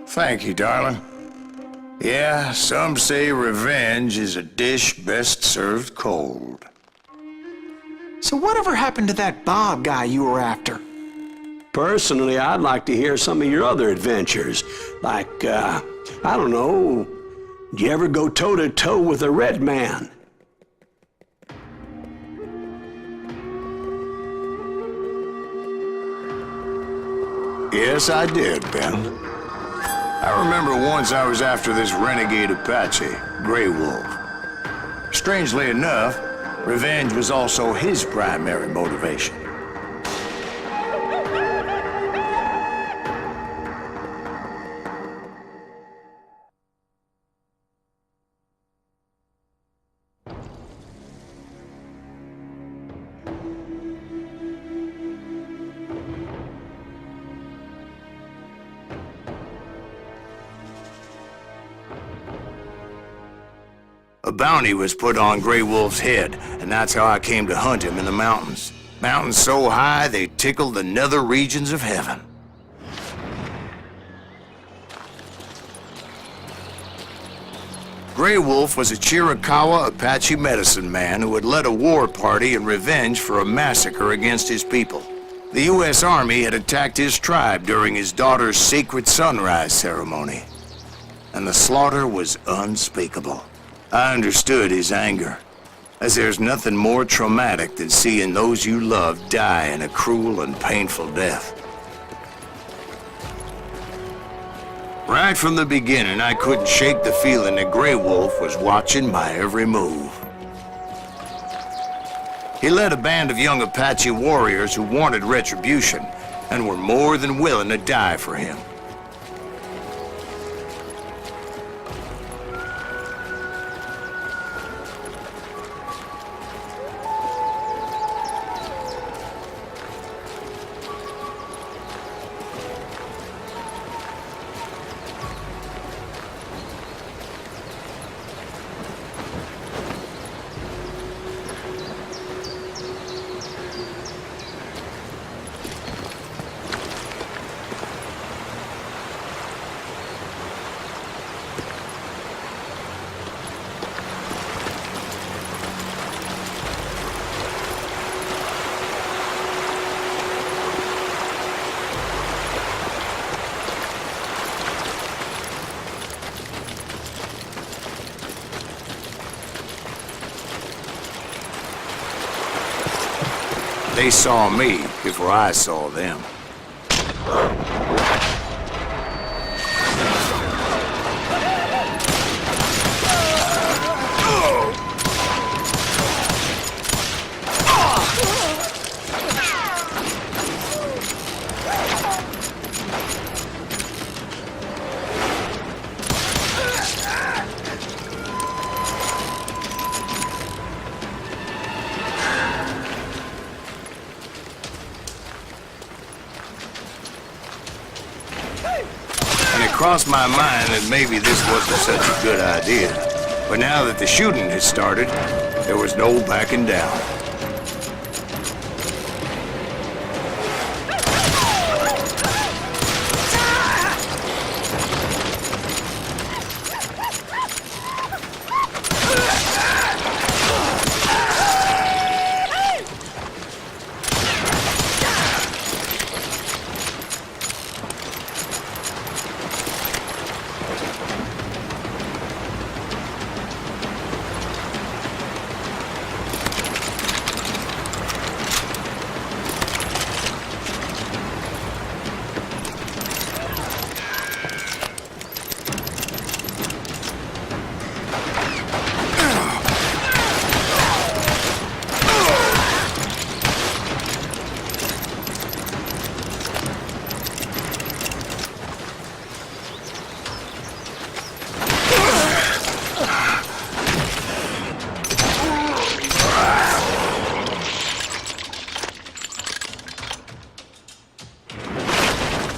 Thank you, darling. Yeah, some say revenge is a dish best served cold. So whatever happened to that Bob guy you were after? Personally, I'd like to hear some of your other adventures. Like, I don't know, did you ever go toe-to-toe with a red man? Yes, I did, Ben. I remember once I was after this renegade Apache, Grey Wolf. Strangely enough, revenge was also his primary motivation. A bounty was put on Grey Wolf's head, and that's how I came to hunt him in the mountains. Mountains so high they tickled the nether regions of heaven. Grey Wolf was a Chiricahua Apache medicine man who had led a war party in revenge for a massacre against his people. The U.S. Army had attacked his tribe during his daughter's sacred sunrise ceremony, and the slaughter was unspeakable. I understood his anger, as there's nothing more traumatic than seeing those you love die in a cruel and painful death. Right from the beginning, I couldn't shake the feeling that Grey Wolf was watching my every move. He led a band of young Apache warriors who wanted retribution and were more than willing to die for him. They saw me before I saw them. Crossed my mind that maybe this wasn't such a good idea. But now that the shooting had started, there was no backing down.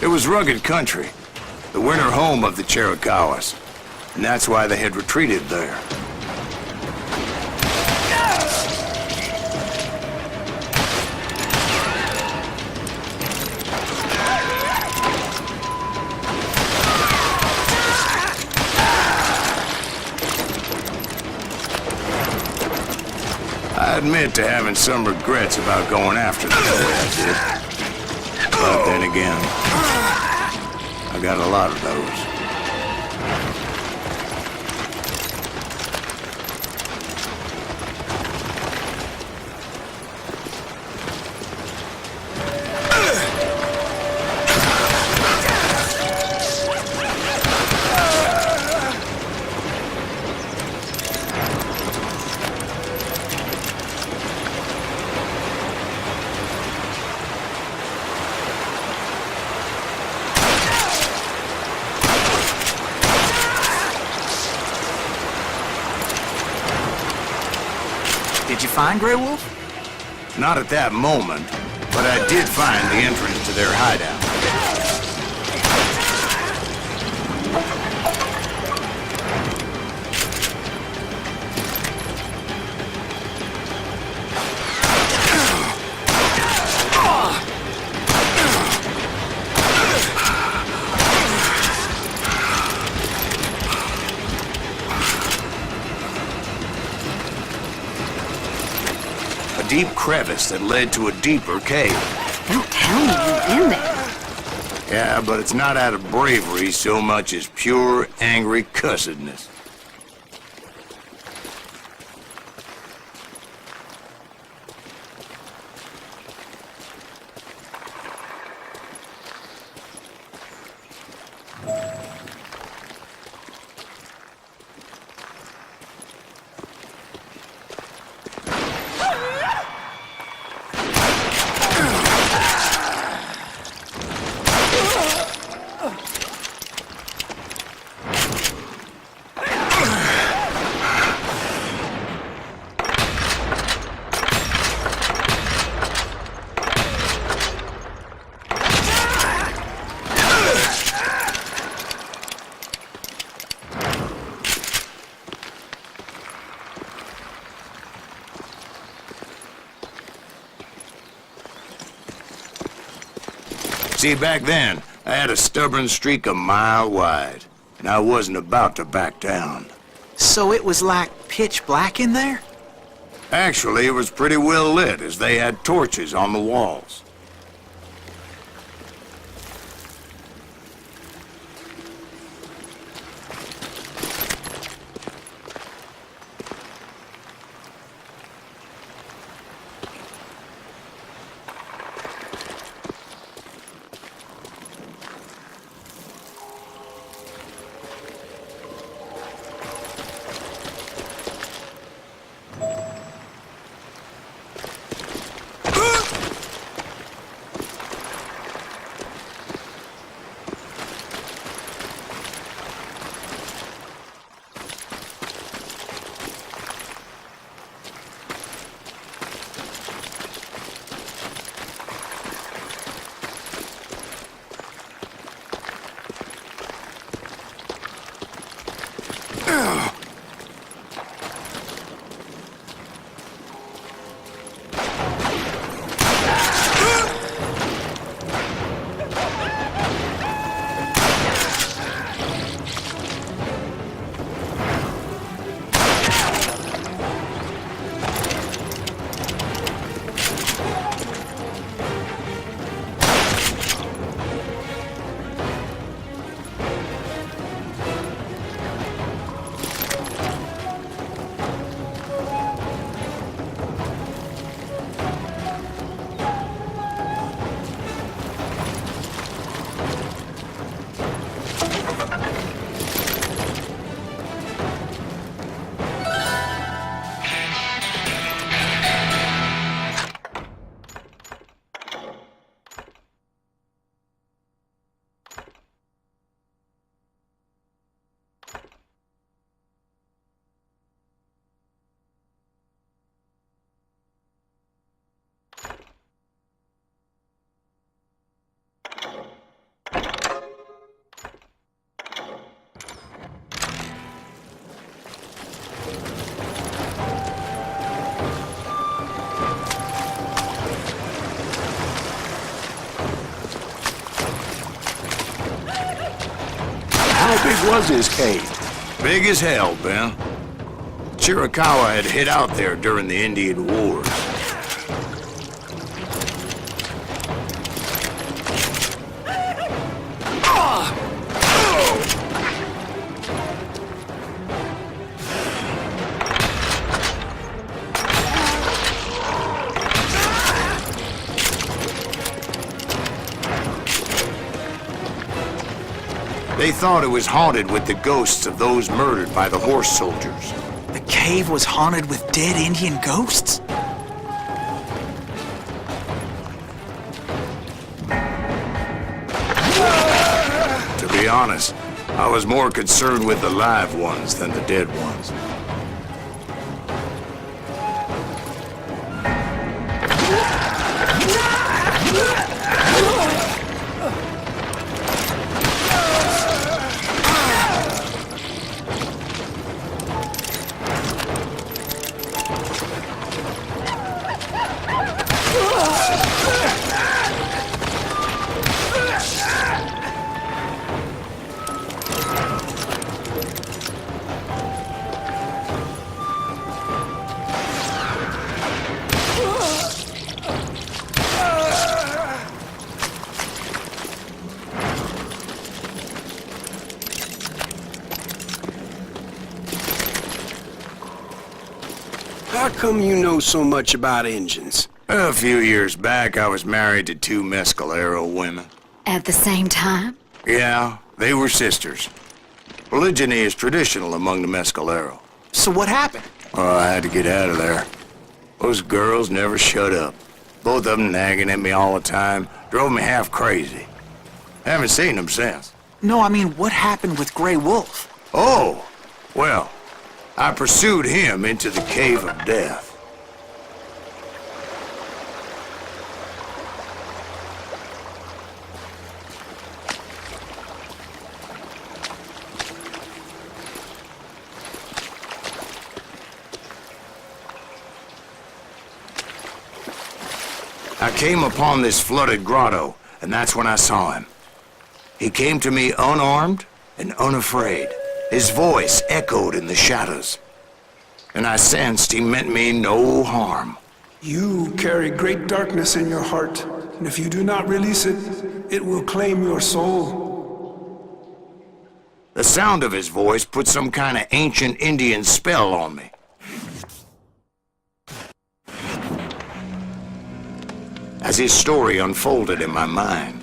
It was rugged country, the winter home of the Chiricahuas, and that's why they had retreated there. admit to having some regrets about going after them the way I did. But then again, I got a lot of those. Did you find Grey Wolf? Not at that moment, but I did find the entrance to their hideout. A deep crevice that led to a deeper cave. Don't tell me you've been there. Yeah, but it's not out of bravery so much as pure, angry cussedness. See, back then, I had a stubborn streak a mile wide, and I wasn't about to back down. So it was like pitch black in there? Actually, it was pretty well lit, as they had torches on the walls. How big was his cave? Big as hell, Ben. Chiricahua had hid out there during the Indian Wars. They thought it was haunted with the ghosts of those murdered by the horse soldiers. The cave was haunted with dead Indian ghosts? To be honest, I was more concerned with the live ones than the dead ones. How come you know so much about engines? A few years back, I was married to two Mescalero women. At the same time? Yeah, they were sisters. Polygyny is traditional among the Mescalero. So what happened? Oh, I had to get out of there. Those girls never shut up. Both of them nagging at me all the time. Drove me half crazy. Haven't seen them since. No, I mean, what happened with Grey Wolf? Oh, well, I pursued him into the Cave of Death. I came upon this flooded grotto, and that's when I saw him. He came to me unarmed and unafraid. His voice echoed in the shadows, and I sensed he meant me no harm. You carry great darkness in your heart, and if you do not release it, it will claim your soul. The sound of his voice put some kind of ancient Indian spell on me. As his story unfolded in my mind,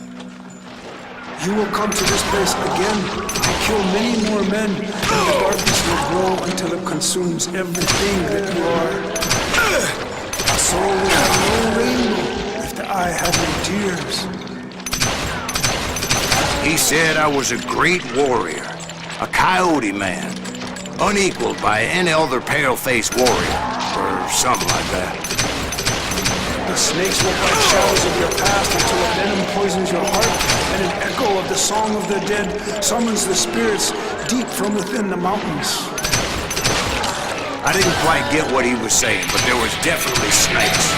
You will come to this place again and kill many more men, and the darkness will grow until it consumes everything that you are. A soul will have no rainbow if the eye have no tears. he said I was a great warrior, a coyote man, unequaled by any other pale-faced warrior, or something like that. The snakes will bite shadows of your past until a venom poisons your heart, and an echo of the song of the dead summons the spirits deep from within the mountains. I didn't quite get what he was saying, but there was definitely snakes.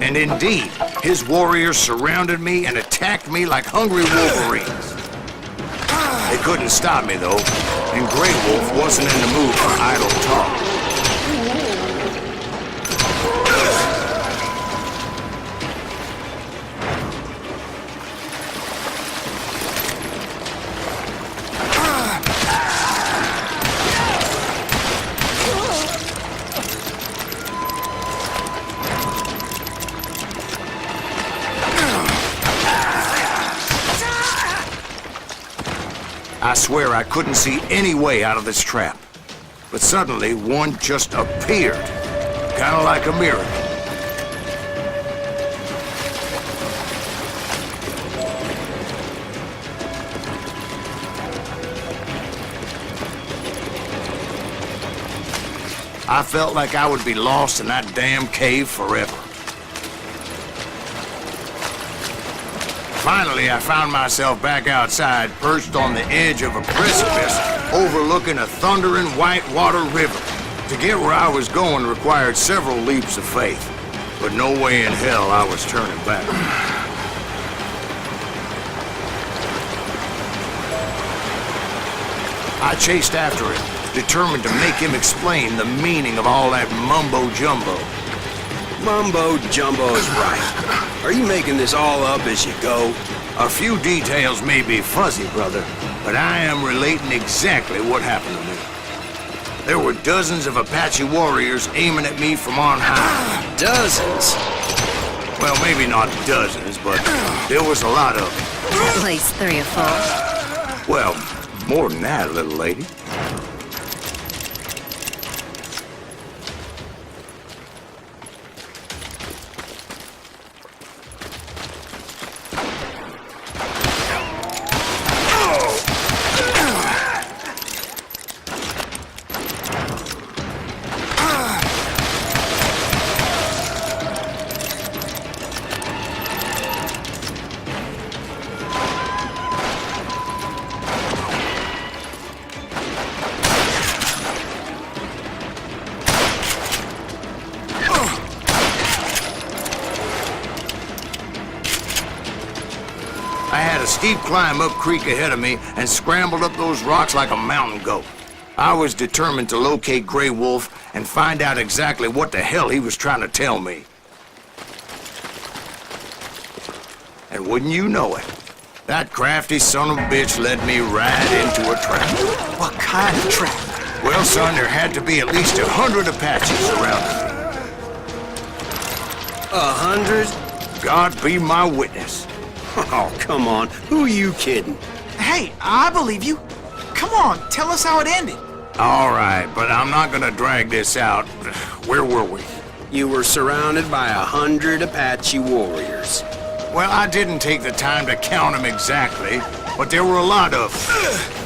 And indeed, his warriors surrounded me and attacked me like hungry wolverines. They couldn't stop me, though, and Grey Wolf wasn't in the mood for idle talk. I swear I couldn't see any way out of this trap. But suddenly, one just appeared. Kind of like a miracle. I felt like I would be lost in that damn cave forever. Finally, I found myself back outside, perched on the edge of a precipice, overlooking a thundering whitewater river. To get where I was going required several leaps of faith, but no way in hell I was turning back. I chased after it, determined to make him explain the meaning of all that mumbo-jumbo. Mumbo-jumbo is right. Are you making this all up as you go? A few details may be fuzzy, brother, but I am relating exactly what happened to me. There were dozens of Apache warriors aiming at me from on high. Dozens? Well, maybe not dozens, but there was a lot of them. At least 3 or 4. Well, more than that, little lady. I had a steep climb up creek ahead of me and scrambled up those rocks like a mountain goat. I was determined to locate Grey Wolf and find out exactly what the hell he was trying to tell me. And wouldn't you know it, that crafty son of a bitch led me right into a trap. What kind of trap? Well, son, there had to be at least 100 Apaches surrounding me. 100? God be my witness. Oh, come on. Who are you kidding? Hey, I believe you. Come on, tell us how it ended. All right, but I'm not gonna drag this out. Where were we? You were surrounded by 100 Apache warriors. Well, I didn't take the time to count them exactly, but there were a lot of them.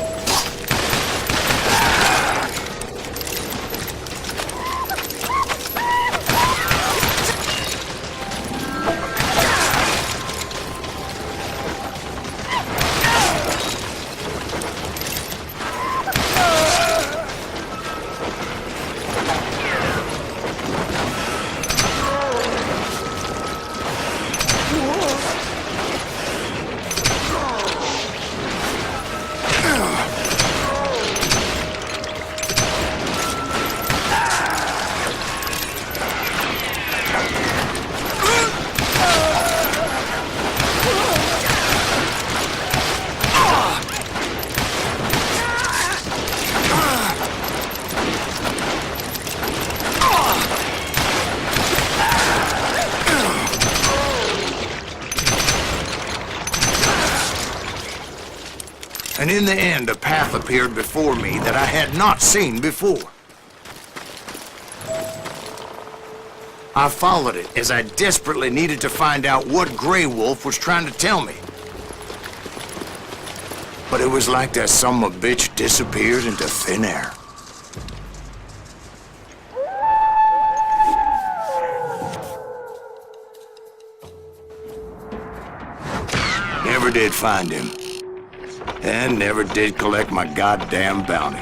And in the end, a path appeared before me that I had not seen before. I followed it as I desperately needed to find out what Grey Wolf was trying to tell me. But it was like that son of a bitch disappeared into thin air. Never did find him. And never did collect my goddamn bounty.